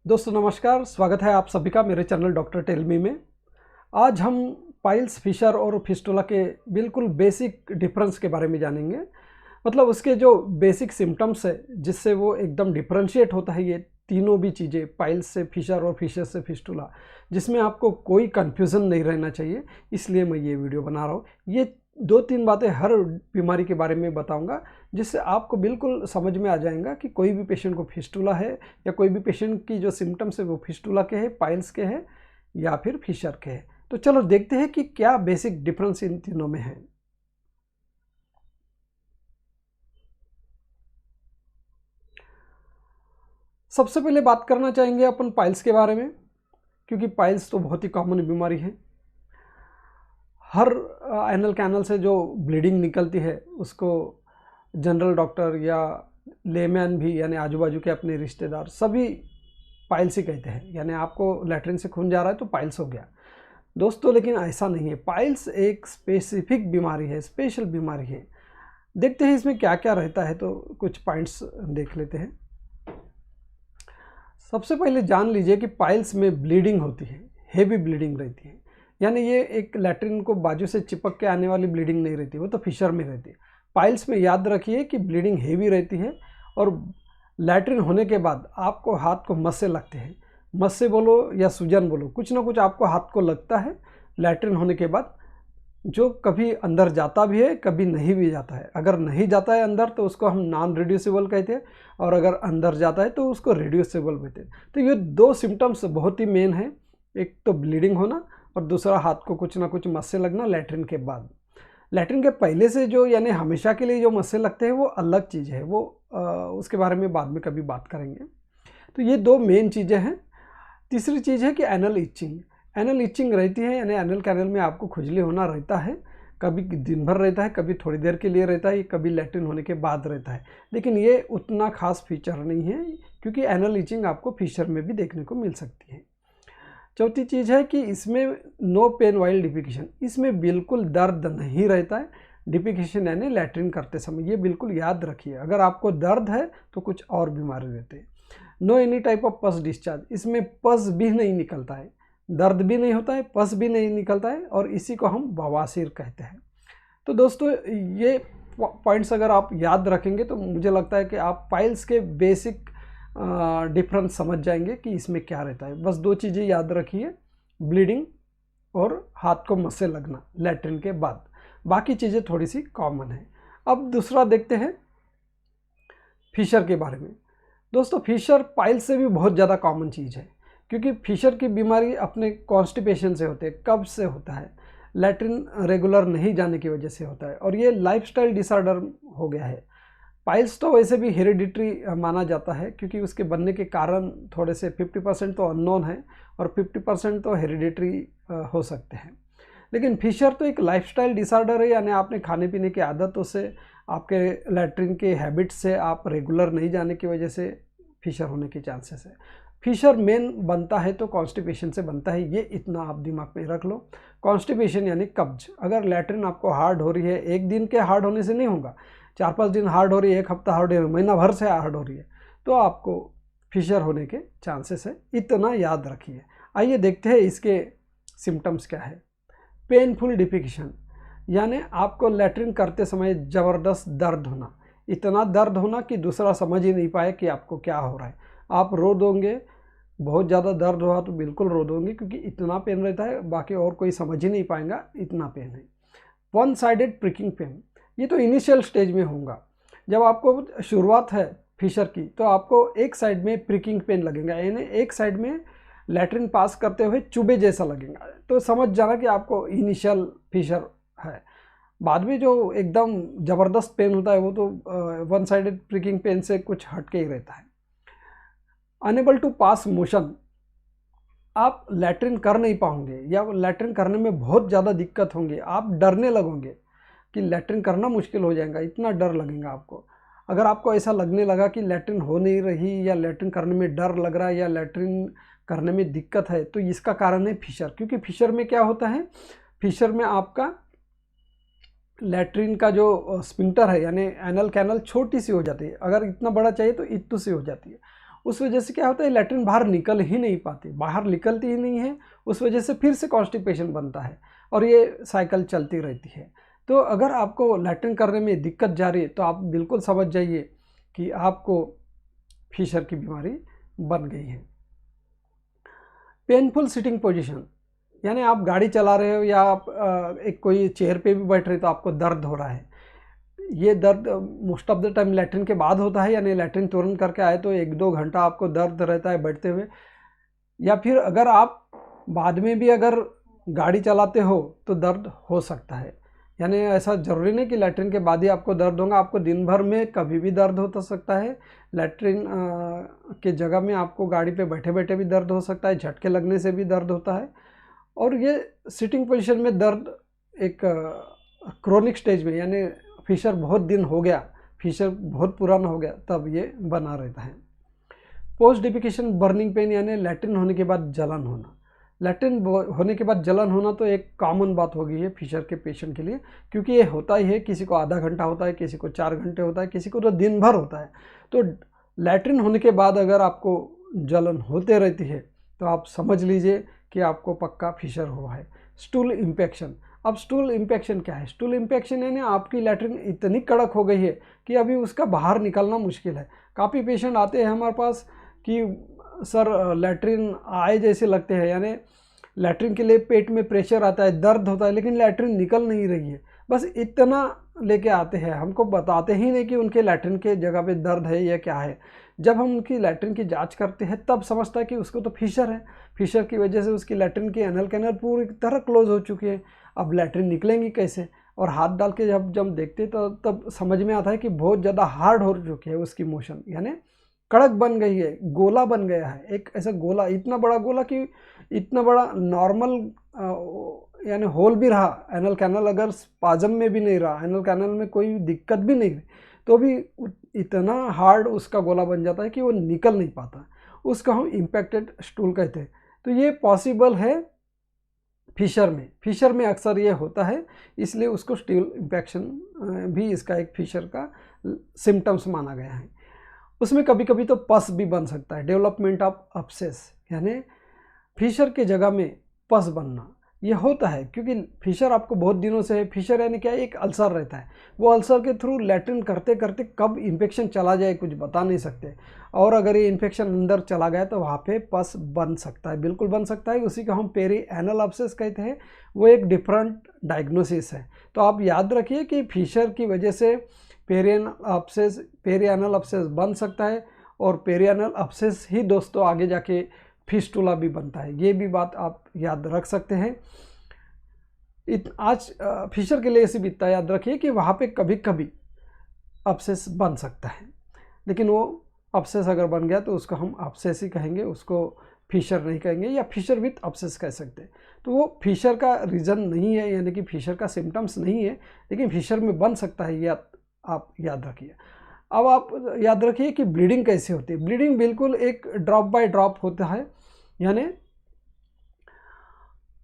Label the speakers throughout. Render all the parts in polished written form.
Speaker 1: दोस्तों नमस्कार, स्वागत है आप सभी का मेरे चैनल डॉक्टर टेल मी में। आज हम पाइल्स, फिशर और फिस्टुला के बिल्कुल बेसिक डिफरेंस के बारे में जानेंगे। मतलब उसके जो बेसिक सिम्टम्स है जिससे वो एकदम डिफरेंशिएट होता है ये तीनों भी चीज़ें, पाइल्स से फिशर और फिशर से फिस्टुला, जिसमें आपको कोई कन्फ्यूज़न नहीं रहना चाहिए, इसलिए मैं ये वीडियो बना रहा हूँ। ये 2-3 बातें हर बीमारी के बारे में बताऊंगा जिससे आपको बिल्कुल समझ में आ जाएगा कि कोई भी पेशेंट को फिस्टुला है या कोई भी पेशेंट की जो सिम्टम्स है वो फिस्टुला के हैं, पाइल्स के हैं या फिर फिशर के हैं। तो चलो देखते हैं कि क्या बेसिक डिफरेंस इन तीनों में है। सबसे पहले बात करना चाहेंगे अपन पाइल्स के बारे में, क्योंकि पाइल्स तो बहुत ही कॉमन बीमारी है। हर एनल कैनल से जो ब्लीडिंग निकलती है उसको जनरल डॉक्टर या लेमैन भी, यानी आजू बाजू के अपने रिश्तेदार सभी पाइल्स ही कहते हैं। यानी आपको लैट्रिन से खून जा रहा है तो पाइल्स हो गया दोस्तों, लेकिन ऐसा नहीं है। पाइल्स एक स्पेसिफिक बीमारी है, स्पेशल बीमारी है। देखते हैं इसमें क्या क्या रहता है, तो कुछ पॉइंट्स देख लेते हैं। सबसे पहले जान लीजिए कि पाइल्स में ब्लीडिंग होती है, हेवी ब्लीडिंग रहती है। यानी ये एक लैट्रिन को बाजू से चिपक के आने वाली ब्लीडिंग नहीं रहती, वो तो फिशर में रहती है। पाइल्स में याद रखिए कि ब्लीडिंग हेवी रहती है और लैट्रिन होने के बाद आपको हाथ को मस्से लगते हैं। मस्से बोलो या सूजन बोलो, कुछ ना कुछ आपको हाथ को लगता है लैट्रिन होने के बाद, जो कभी अंदर जाता भी है, कभी नहीं भी जाता है। अगर नहीं जाता है अंदर तो उसको हम नॉन रिड्यूसिबल कहते हैं, और अगर अंदर जाता है तो उसको रिड्यूसिबल कहते हैं। तो ये दो सिम्टम्स बहुत ही मेन है, एक तो ब्लीडिंग होना और दूसरा हाथ को कुछ ना कुछ मस्से लगना लैट्रिन के बाद। लैट्रिन के पहले से जो, यानी हमेशा के लिए जो मस्से लगते हैं वो अलग चीज़ है, वो उसके बारे में बाद में कभी बात करेंगे। तो ये दो मेन चीज़ें हैं। तीसरी चीज़ है कि एनल इचिंग। एनल इचिंग रहती है, यानी एनल कैनल में आपको खुजली होना रहता है। कभी दिन भर रहता है, कभी थोड़ी देर के लिए रहता है, कभी लैट्रिन होने के बाद रहता है। लेकिन ये उतना खास फीचर नहीं है, क्योंकि एनल इचिंग आपको फिशर में भी देखने को मिल सकती है। चौथी चीज़ है कि इसमें नो पेन वाइल डिफिकेशन, इसमें बिल्कुल दर्द नहीं रहता है डिफिकेशन यानी लैट्रिन करते समय। ये बिल्कुल याद रखिए, अगर आपको दर्द है तो कुछ और बीमारी रहते हैं। No any type of pus discharge, इसमें पस भी नहीं निकलता है, दर्द भी नहीं होता है, पस भी नहीं निकलता है, और इसी को हम बवासीर कहते हैं। तो दोस्तों ये पॉइंट्स अगर आप याद रखेंगे तो मुझे लगता है कि आप पाइल्स के बेसिक डिफरेंस समझ जाएंगे कि इसमें क्या रहता है। बस दो चीज़ें याद रखिए, ब्लीडिंग और हाथ को मस्से लगना लैट्रिन के बाद, बाकी चीज़ें थोड़ी सी कॉमन है। अब दूसरा देखते हैं फिशर के बारे में। दोस्तों फिशर पाइल्स से भी बहुत ज़्यादा कॉमन चीज़ है, क्योंकि फिशर की बीमारी अपने कॉन्स्टिपेशन से होते हैं, कब्ज से होता है, लैट्रिन रेगुलर नहीं जाने की वजह से होता है, और ये लाइफस्टाइल डिसऑर्डर हो गया है। पाइल्स तो वैसे भी हेरिडिटरी माना जाता है, क्योंकि उसके बनने के कारण थोड़े से 50% तो अननोन है और 50% तो हेरिडिटरी हो सकते हैं। लेकिन फिशर तो एक लाइफस्टाइल डिसऑर्डर है, यानी आपने खाने पीने की आदतों से, आपके लैट्रिन के हैबिट से, आप रेगुलर नहीं जाने की वजह से फिशर होने के चांसेस है। फिशर मेन बनता है तो कॉन्स्टिपेशन से बनता है, ये इतना आप दिमाग में रख लो। कॉन्स्टिपेशन यानी कब्ज। अगर लैट्रिन आपको हार्ड हो रही है, एक दिन के हार्ड होने से नहीं होगा, 4-5 दिन हार्ड हो रही है, एक हफ्ता हार्ड हो रही है, महीना भर से हार्ड हो रही है, तो आपको फिशर होने के चांसेस है, इतना याद रखिए। आइए देखते हैं इसके सिम्टम्स क्या है। पेनफुल डिफिकेशन, यानी आपको लैट्रिन करते समय ज़बरदस्त दर्द होना, इतना दर्द होना कि दूसरा समझ ही नहीं पाए कि आपको क्या हो रहा है। आप रो दोगे, बहुत ज़्यादा दर्द हुआ तो बिल्कुल रो दोगे, क्योंकि इतना पेन रहता है, बाकी और कोई समझ ही नहीं पाएगा, इतना पेन है। वन साइडेड प्रिकिंग पेन, ये तो इनिशियल स्टेज में होगा। जब आपको शुरुआत है फिशर की तो आपको एक साइड में प्रिकिंग पेन लगेगा, यानी एक साइड में लैट्रिन पास करते हुए चुभे जैसा लगेगा, तो समझ जाना कि आपको इनिशियल फिशर है। बाद में जो एकदम ज़बरदस्त पेन होता है वो तो वन साइडेड प्रिकिंग पेन से कुछ हटके ही रहता है। अनेबल टू पास मोशन, आप लैट्रिन कर नहीं पाओगे या लैट्रिन करने में बहुत ज़्यादा दिक्कत होंगी, आप डरने लगोगे कि लैट्रिन करना मुश्किल हो जाएगा, इतना डर लगेगा आपको। अगर आपको ऐसा लगने लगा कि लैट्रिन हो नहीं रही, या लैट्रिन करने में डर लग रहा है, या लैट्रिन करने में दिक्कत है, तो इसका कारण है फिशर। क्योंकि फिशर में क्या होता है, फिशर में आपका लैट्रिन का जो स्पिंक्टर है, यानी एनल कैनल छोटी सी हो जाती है, अगर इतना बड़ा चाहिए तो इतनी सी हो जाती है। उस वजह से क्या होता है, लैट्रिन बाहर निकल ही नहीं पाती, बाहर निकलती ही नहीं है, उस वजह से फिर से कॉन्स्टिपेशन बनता है और ये साइकिल चलती रहती है। तो अगर आपको लैट्रिन करने में दिक्कत जा रही है तो आप बिल्कुल समझ जाइए कि आपको फिशर की बीमारी बन गई है। पेनफुल सिटिंग पोजीशन, यानी आप गाड़ी चला रहे हो या आप एक कोई चेयर पे भी बैठ रहे हो तो आपको दर्द हो रहा है। ये दर्द most of the time latrine के बाद होता है, यानी लैट्रिन तुरंत करके आए तो 1-2 घंटा आपको दर्द रहता है बैठते हुए, या फिर अगर आप बाद में भी अगर गाड़ी चलाते हो तो दर्द हो सकता है। यानी ऐसा ज़रूरी नहीं कि लैट्रिन के बाद ही आपको दर्द होगा, आपको दिन भर में कभी भी दर्द हो सकता है। लैट्रिन के जगह में आपको गाड़ी पे बैठे बैठे भी दर्द हो सकता है, झटके लगने से भी दर्द होता है। और ये सिटिंग पोजीशन में दर्द एक क्रोनिक स्टेज में, यानी फिशर बहुत दिन हो गया, फिशर बहुत पुराना हो गया, तब ये बना रहता है। पोस्ट डिफिकेशन बर्निंग पेन, यानी लैट्रिन होने के बाद जलन होना। लैट्रिन होने के बाद जलन होना तो एक कॉमन बात हो गई है फिशर के पेशेंट के लिए, क्योंकि ये होता ही है, किसी को आधा घंटा होता है, किसी को 4 घंटे होता है, किसी को तो दिन भर होता है। तो लैट्रिन होने के बाद अगर आपको जलन होते रहती है तो आप समझ लीजिए कि आपको पक्का फिशर हुआ है। स्टूल इन्फेक्शन, अब स्टूल इन्फेक्शन क्या है? स्टूल इन्फेक्शन यानी आपकी लैट्रिन इतनी कड़क हो गई है कि अभी उसका बाहर निकलना मुश्किल है। काफ़ी पेशेंट आते हैं हमारे पास कि सर लैट्रिन आए जैसे लगते हैं, यानी लैट्रिन के लिए पेट में प्रेशर आता है, दर्द होता है, लेकिन लैट्रिन निकल नहीं रही है, बस इतना लेके आते हैं, हमको बताते ही नहीं कि उनके लैट्रिन के जगह पे दर्द है या क्या है। जब हम उनकी लैट्रिन की जांच करते हैं तब समझता है कि उसको तो फिशर है, फिशर की वजह से उसकी लैट्रिन की एनल कैनल पूरी तरह क्लोज हो चुकी है, अब लैट्रिन निकलेंगी कैसे? और हाथ डाल के जब देखते तो तब समझ में आता है कि बहुत ज़्यादा हार्ड हो चुकी है उसकी मोशन, यानी कड़क बन गई है, गोला बन गया है, एक ऐसा गोला, इतना बड़ा गोला कि इतना बड़ा नॉर्मल यानी होल भी रहा, एनल कैनल अगर स्पाजम में भी नहीं रहा, एनल कैनल में कोई दिक्कत भी नहीं रही, तो भी इतना हार्ड उसका गोला बन जाता है कि वो निकल नहीं पाता, उसका हम इम्पैक्टेड स्टूल कहते हैं। तो ये पॉसिबल है फिशर में अक्सर ये होता है, इसलिए उसको स्टूल इन्फेक्शन भी इसका एक फिशर का सिम्टम्स माना गया है। उसमें कभी कभी तो पस भी बन सकता है, डेवलपमेंट ऑफ अब्सेस, यानी फिशर के जगह में पस बनना, ये होता है क्योंकि फिशर आपको बहुत दिनों से है। फिशर यानी क्या है, एक अल्सर रहता है, वो अल्सर के थ्रू लैट्रिन करते करते कब इन्फेक्शन चला जाए कुछ बता नहीं सकते, और अगर ये इन्फेक्शन अंदर चला गया तो वहाँ पे पस बन सकता है, बिल्कुल बन सकता है। उसी को हम पेरी एनल अब्सेस कहते हैं, वो एक डिफरेंट डायग्नोसिस है। तो आप याद रखिए कि फिशर की वजह से पेरियानल अब्सेस बन सकता है, और पेरियानल अब्सेस ही दोस्तों आगे जाके फिस्टुला भी बनता है, ये भी बात आप याद रख सकते हैं। आज फिशर के लिए सिर्फ इतना याद रखिए कि वहाँ पे कभी कभी अब्सेस बन सकता है, लेकिन वो अब्सेस अगर बन गया तो उसको हम अब्सेस ही कहेंगे, उसको फिशर नहीं कहेंगे, या फिशर विथ अब्सेस कह सकते हैं। तो वो फिशर का रीज़न नहीं है, यानी कि फिशर का सिम्टम्स नहीं है, लेकिन फिशर में बन सकता है, ये आप याद रखिए। अब आप याद रखिए कि ब्लीडिंग कैसे होती है। ब्लीडिंग बिल्कुल एक ड्रॉप बाय ड्रॉप होता है, यानी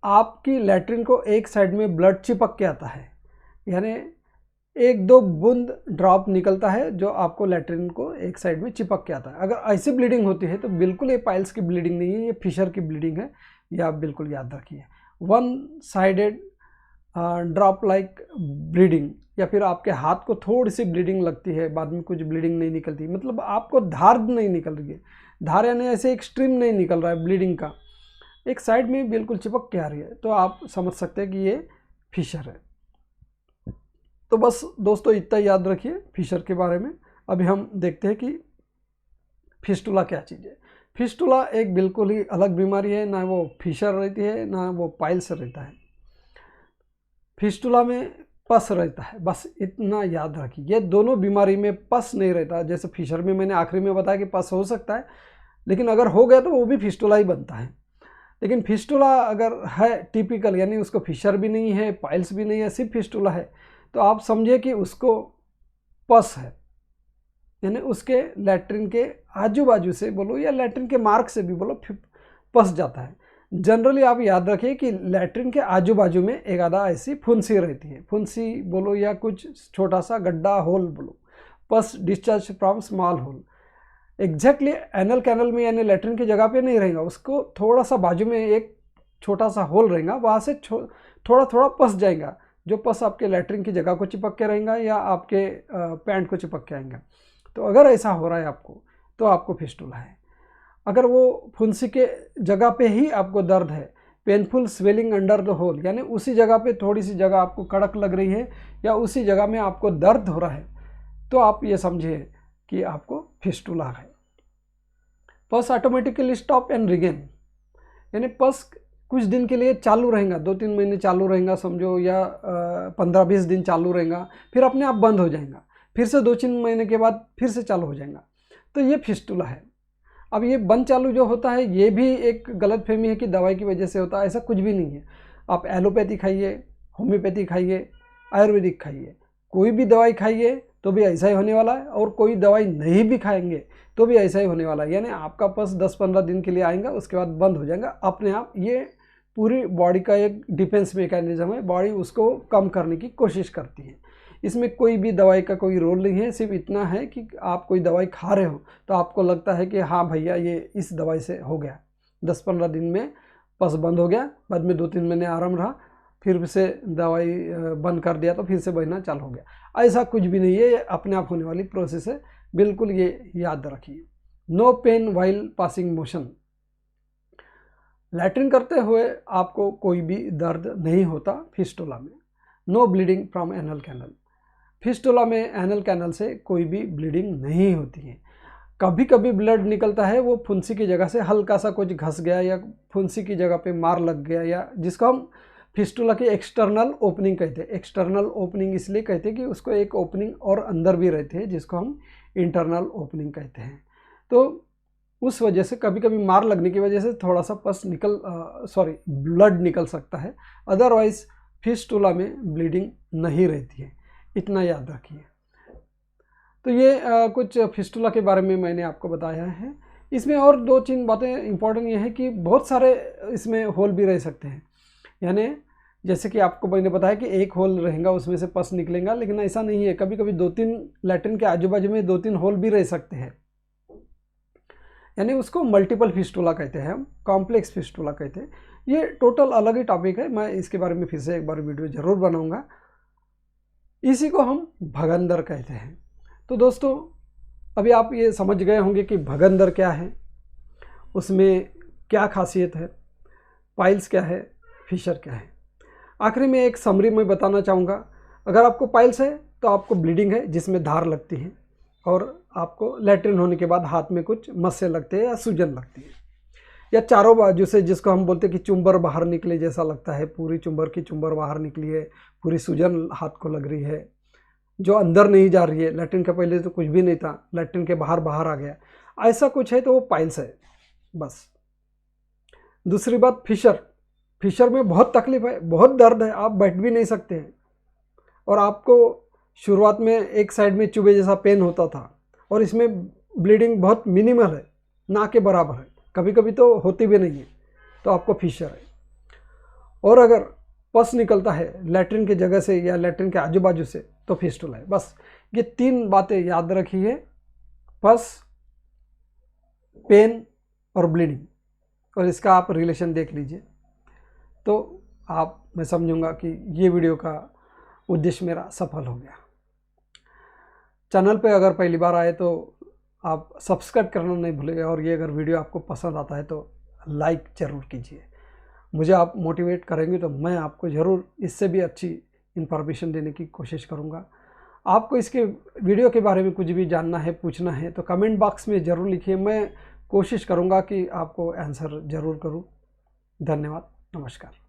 Speaker 1: आपकी लैट्रिन को एक साइड में ब्लड चिपक के आता है, यानी 1-2 बूंद ड्रॉप निकलता है जो आपको लैट्रिन को एक साइड में चिपक के आता है। अगर ऐसी ब्लीडिंग होती है तो बिल्कुल ये पाइल्स की ब्लीडिंग नहीं है, ये फिशर की ब्लीडिंग है, ये आप बिल्कुल याद रखिए। 1 साइडेड ड्रॉप लाइक ब्लीडिंग, या फिर आपके हाथ को थोड़ी सी ब्लीडिंग लगती है, बाद में कुछ ब्लीडिंग नहीं निकलती, मतलब आपको धार नहीं निकल रही है, धार यानी ऐसे एक स्ट्रीम नहीं निकल रहा है ब्लीडिंग का, एक साइड में बिल्कुल चिपक के आ रही है, तो आप समझ सकते हैं कि ये फिशर है। तो बस दोस्तों इतना याद रखिए फिशर के बारे में। अभी हम देखते हैं कि फिस्टुला क्या चीज़ है। फिस्टुला एक बिल्कुल ही अलग बीमारी है, ना वो फिशर रहती है ना वो पाइल्स रहता है। फिस्टुला में पस रहता है, बस इतना याद रखिए। ये दोनों बीमारी में पस नहीं रहता, जैसे फिशर में मैंने आखिरी में बताया कि पस हो सकता है, लेकिन अगर हो गया तो वो भी फिस्टुला ही बनता है। लेकिन फिस्टुला अगर है टिपिकल, यानी उसको फिशर भी नहीं है, पाइल्स भी नहीं है, सिर्फ फिस्टुला है, तो आप समझिए कि उसको पस है, यानी उसके लैट्रिन के आजू बाजू से बोलो या लैट्रिन के मार्ग से भी बोलो पस जाता है। जनरली आप याद रखिए कि लैट्रिन के आजू बाजू में एक आधा ऐसी फुंसी रहती है, फुंसी बोलो या कुछ छोटा सा गड्ढा होल बोलो, pus discharge from small hole. Exactly anal canal में यानी लेटरिन की जगह पे नहीं रहेगा, उसको थोड़ा सा बाजू में एक छोटा सा होल रहेगा, वहाँ से थोड़ा थोड़ा पस जाएगा, जो पस आपके लेटरिन की जगह को चिपक के रहेगा या आपके पैंट को चिपक के आएगा। तो अगर ऐसा हो रहा है आपको तो आपको फिस्टुला है। अगर वो फुंसी के जगह पे ही आपको दर्द है, painful swelling under the hole, यानी उसी जगह पे थोड़ी सी जगह आपको कड़क लग रही है या उसी जगह में आपको दर्द हो रहा है, तो आप ये समझिए कि आपको फिस्टुला है। पस ऑटोमेटिकली स्टॉप एंड रिगेन, यानी पस कुछ दिन के लिए चालू रहेगा, 2-3 महीने चालू रहेगा समझो, या 15-20 दिन चालू रहेगा, फिर अपने आप बंद हो जाएगा, फिर से 2-3 महीने के बाद फिर से चालू हो जाएगा। तो ये फिस्टुला है। अब ये बंद चालू जो होता है ये भी एक गलतफहमी है कि दवाई की वजह से होता है, ऐसा कुछ भी नहीं है। आप एलोपैथी खाइए, होम्योपैथी खाइए, आयुर्वेदिक खाइए, कोई भी दवाई खाइए तो भी ऐसा ही होने वाला है, और कोई दवाई नहीं भी खाएंगे तो भी ऐसा ही होने वाला है। यानी आपका पस 10-15 दिन के लिए आएगा, उसके बाद बंद हो जाएगा अपने आप। ये पूरी बॉडी का एक डिफेंस मैकेनिज्म है, बॉडी उसको कम करने की कोशिश करती है। इसमें कोई भी दवाई का कोई रोल नहीं है, सिर्फ इतना है कि आप कोई दवाई खा रहे हो तो आपको लगता है कि हाँ भैया ये इस दवाई से हो गया, 10-15 दिन में पस बंद हो गया, बाद में 2-3 महीने आराम रहा, फिर से दवाई बंद कर दिया तो फिर से बहना चालू हो गया। ऐसा कुछ भी नहीं है, ये अपने आप होने वाली प्रोसेस है, बिल्कुल ये याद रखिए। No pain while passing motion, latrine करते हुए आपको कोई भी दर्द नहीं होता फिस्टुला में। No bleeding from anal canal, fistula में एनल कैनल से कोई भी ब्लीडिंग नहीं होती है। कभी कभी ब्लड निकलता है, वो फुंसी की जगह से हल्का सा कुछ घस गया या फुंसी की जगह पे मार लग गया, या जिसको हम फिस्टुला की एक्सटर्नल ओपनिंग कहते हैं। एक्सटर्नल ओपनिंग इसलिए कहते हैं कि उसको एक ओपनिंग और अंदर भी रहती है, जिसको हम इंटरनल ओपनिंग कहते हैं। तो उस वजह से कभी कभी मार लगने की वजह से थोड़ा सा ब्लड निकल सकता है, अदरवाइज फिस्टुला में ब्लीडिंग नहीं रहती है, इतना याद रखिए। तो ये कुछ फिस्टुला के बारे में मैंने आपको बताया है। इसमें और 2-3 बातें इंपॉर्टेंट ये है कि बहुत सारे इसमें होल भी रह सकते हैं, यानी जैसे कि आपको मैंने बताया कि एक होल रहेगा उसमें से पस निकलेगा, लेकिन ऐसा नहीं है, कभी कभी 2-3 लैट्रिन के आजू बाजू में 2-3 होल भी रह सकते हैं, यानी उसको मल्टीपल फिस्टुला कहते हैं, हम कॉम्प्लेक्स फिस्टुला कहते हैं। ये टोटल अलग ही टॉपिक है, मैं इसके बारे में फिर से एक बार वीडियो ज़रूर बनाऊंगा। इसी को हम भगंदर कहते हैं। तो दोस्तों अभी आप ये समझ गए होंगे कि भगंदर क्या है, उसमें क्या खासियत है, पाइल्स क्या है, फिशर क्या है। आखिरी में एक समरी में बताना चाहूँगा, अगर आपको पाइल्स है तो आपको ब्लीडिंग है जिसमें धार लगती है, और आपको लैट्रिन होने के बाद हाथ में कुछ मस्से लगते हैं या सूजन लगती है, या चारों बाजू से जिसको हम बोलते हैं कि चुंबर बाहर निकले जैसा लगता है, पूरी चुंबर की चुंबर बाहर निकली है, पूरी सूजन हाथ को लग रही है, जो अंदर नहीं जा रही है। लैट्रिन के पहले तो कुछ भी नहीं था, लैट्रिन के बाहर बाहर आ गया, ऐसा कुछ है तो वो पाइल्स है बस। दूसरी बात फिशर, फिशर में बहुत तकलीफ है, बहुत दर्द है, आप बैठ भी नहीं सकते हैं, और आपको शुरुआत में एक साइड में चुभे जैसा पेन होता था, और इसमें ब्लीडिंग बहुत मिनिमल है, ना के बराबर है, कभी कभी तो होती भी नहीं है, तो आपको फिशर है। और अगर पस निकलता है लैट्रिन की जगह से या लैट्रिन के आजू बाजू से तो फिस्टुला है। बस ये 3 बातें याद रखिए, पस, पेन और ब्लीडिंग, और इसका आप रिलेशन देख लीजिए, तो मैं समझूंगा कि ये वीडियो का उद्देश्य मेरा सफल हो गया। चैनल पे अगर पहली बार आए तो आप सब्सक्राइब करना नहीं भूलिएगा, और ये अगर वीडियो आपको पसंद आता है तो लाइक ज़रूर कीजिए। मुझे आप मोटिवेट करेंगे तो मैं आपको ज़रूर इससे भी अच्छी इन्फॉर्मेशन देने की कोशिश करूँगा। आपको इसके वीडियो के बारे में कुछ भी जानना है, पूछना है तो कमेंट बॉक्स में ज़रूर लिखिए, मैं कोशिश करूँगा कि आपको आंसर ज़रूर करूँ। धन्यवाद, नमस्कार।